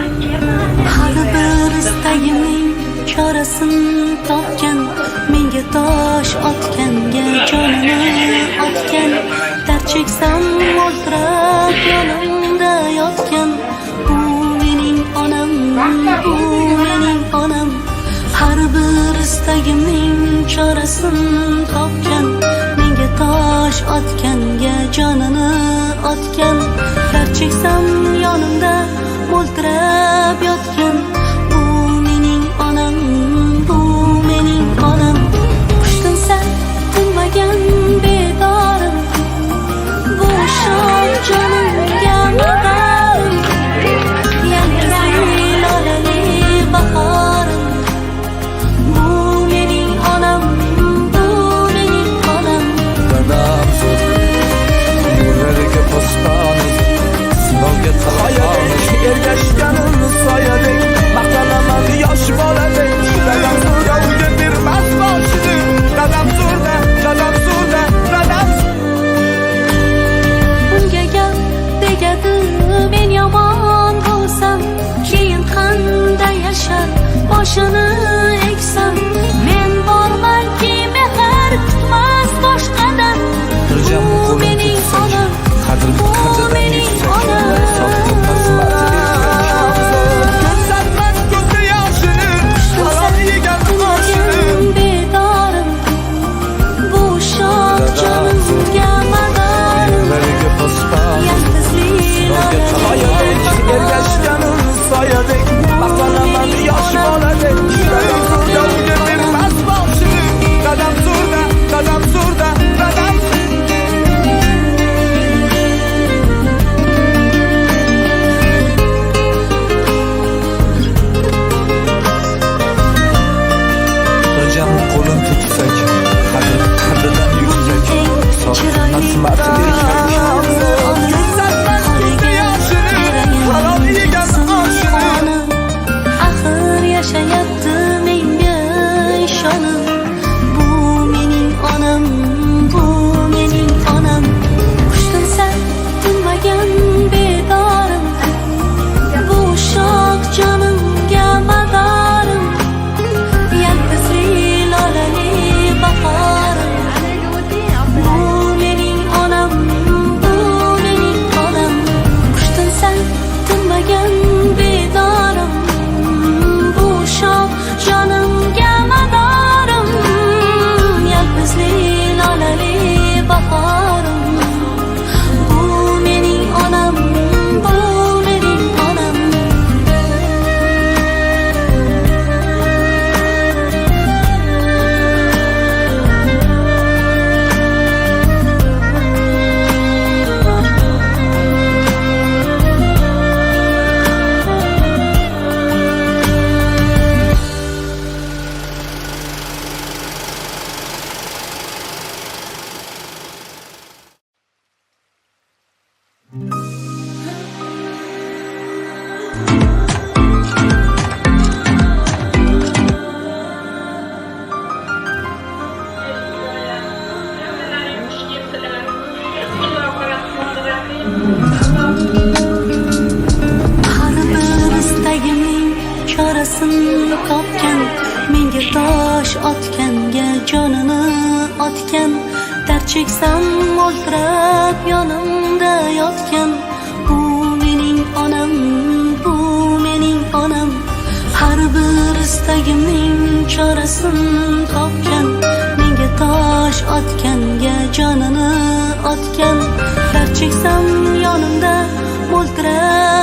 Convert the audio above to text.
Har bir istagimning chorasini topgan, menga tosh otganga jonini otgan, dard cheksam o'ltirib yonimda yotgan. Bu mening onam, bu mening onam. Har bir istagimning chorasini topgan, menga tosh otganga jonini otgan, dard cheksam yonimda o'ltirib yotgan. Bu mening onam, bu mening onam. Qushtinsa tinmagan bedorim, bu shon jonimga madarim, yalqizli lolali bahorim. Bu mening onam, bu mening onam. Dadam zo'r, nurlariga posboniz, sinovga talaboniz, ergashganim soyadek, maqtanaman yosh boladek. Dadam zo'rda uyga bermas boshini, dadam zo'rda, dadam zo'rda, dadam. Unga gap tegadi, men yomon bo'lsam, keyin qanday yashar boshini eksam. Men bormanki mehr kutmas boshqadan. Turjam Bu mening onam, qadrim bu qadridan mening yuksak, onam. sog'liqmas Ko'rsatmas ko'zda yoshini, halol yegan oshini. Bedorim, bu shon jonimga madarim, nurlariga posboniz, yalqizli soyadek, lolali ergashganim soyadek, maqtanaman yosh boladek. Dadam zo'rda uyga bermas boshini, dadam zo'rda, dadam zo'rda, dadam. Hocam qo'lim tutsak, qadridan yuksak, sog'liqmas mardlik Ko'rsatmas ko'zda yoshini, halol yegan oshini. Axir yashayapti menga ishonib. Bu mening onam, bu mening onam. Qushtinsa tinmagan bedorim, bu shoh jonimga madarim, yalqizli lolali bahorim. Bu mening onam, bu mening onam. Qushtinsa tinmagan bedorim, bu shoh jonimga madarim, yalqizli lolali bahorim. Bu mening onam, bu mening onam. Har bir istagimning chorasini topgan, menga tosh otganga jonini otgan, dard cheksam o'ltirib yonimda yotgan. Bu mening onam, bu mening onam. Har bir istagimning chorasini topgan, menga tosh otganga jonini otgan, dard cheksam yonimda o'ltirib